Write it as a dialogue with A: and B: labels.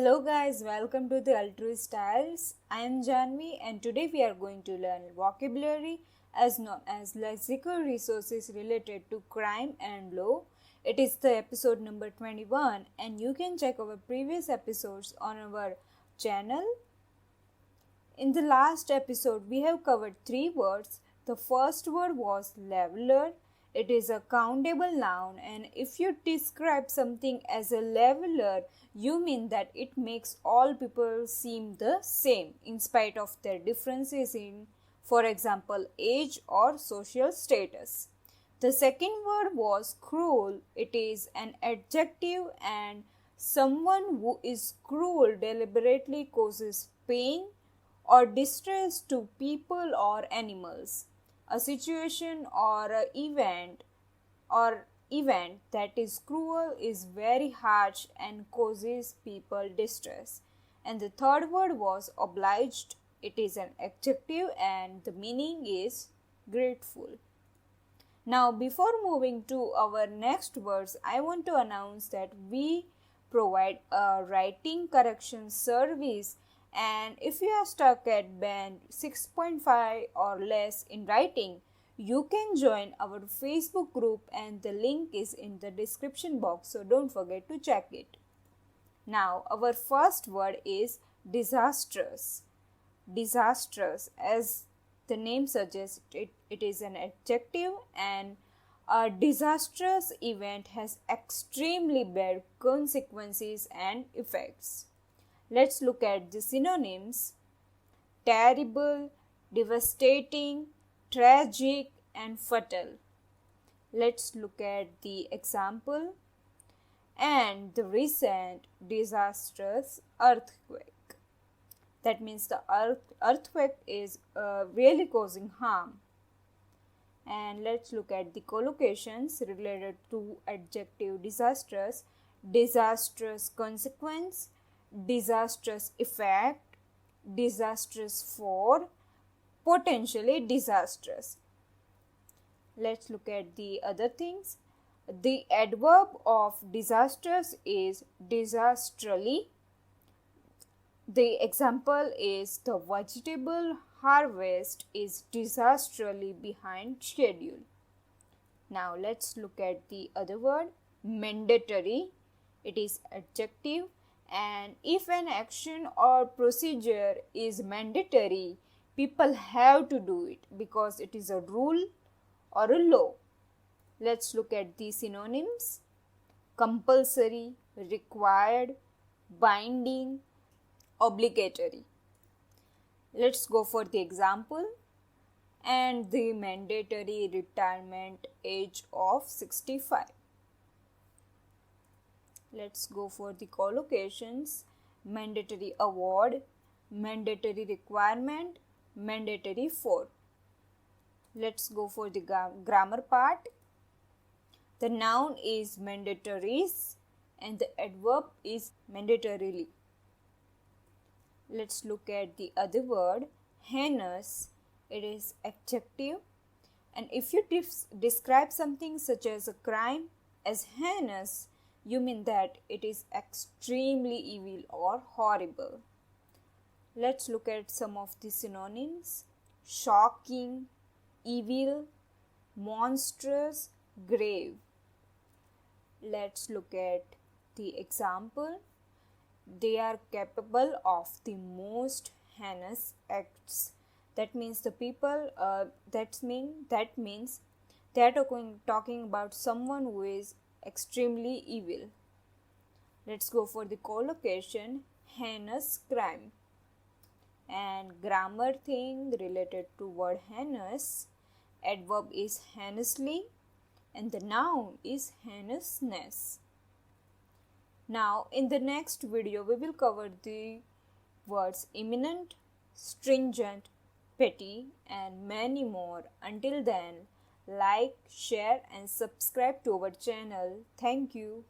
A: Hello guys, welcome to the Altruist Styles. I am Janvi and today we are going to learn vocabulary as known as lexical resources related to crime and law. It is the episode number 21 and you can check our previous episodes on our channel. In the last episode we have covered 3 words. The first word was leveler. It is a countable noun, and if you describe something as a leveler, you mean that it makes all people seem the same in spite of their differences in, for example, age or social status. The second word was cruel. It is an adjective, and someone who is cruel deliberately causes pain or distress to people or animals. A situation or a event that is cruel is very harsh and causes people distress. And the third word was obliged. It is an adjective and the meaning is grateful. Now before moving to our next words, I want to announce that we provide a writing correction service, and if you are stuck at band 6.5 or less in writing, you can join our Facebook group and the link is in the description box, so don't forget to check it. Now our first word is disastrous. Disastrous, as the name suggests, it is an adjective, and a disastrous event has extremely bad consequences and effects. Let's look at the synonyms: terrible, devastating, tragic, and fatal. Let's look at the example. And the recent disastrous earthquake. That means the earthquake is really causing harm. And let's look at the collocations related to adjective disastrous: disastrous consequence, disastrous effect, disastrous for, potentially disastrous. Let's look at the other things. The adverb of disastrous is disastrously. The example is the vegetable harvest is disastrously behind schedule. Now let's look at the other word, mandatory. It is adjective, and if an action or procedure is mandatory, people have to do it because it is a rule or a law. Let's look at the synonyms: compulsory, required, binding, obligatory. Let's go for the example. And the mandatory retirement age of 65. Let's go for the collocations: mandatory award, mandatory requirement, mandatory for. Let's go for the grammar part. The noun is mandatories and the adverb is mandatorily. Let's look at the other word, heinous. It is adjective, and if you describe something such as a crime as heinous, you mean that it is extremely evil or horrible. Let's look at some of the synonyms: shocking, evil, monstrous, grave. Let's look at the example. They are capable of the most heinous acts. That means the people, that means they are talking about someone who is extremely evil. Let's go for the collocation, heinous crime. And grammar thing related to word heinous, adverb is heinously and the noun is heinousness. Now in the next video we will cover the words imminent, stringent, petty, and many more. Until then, like, share and subscribe to our channel. Thank you.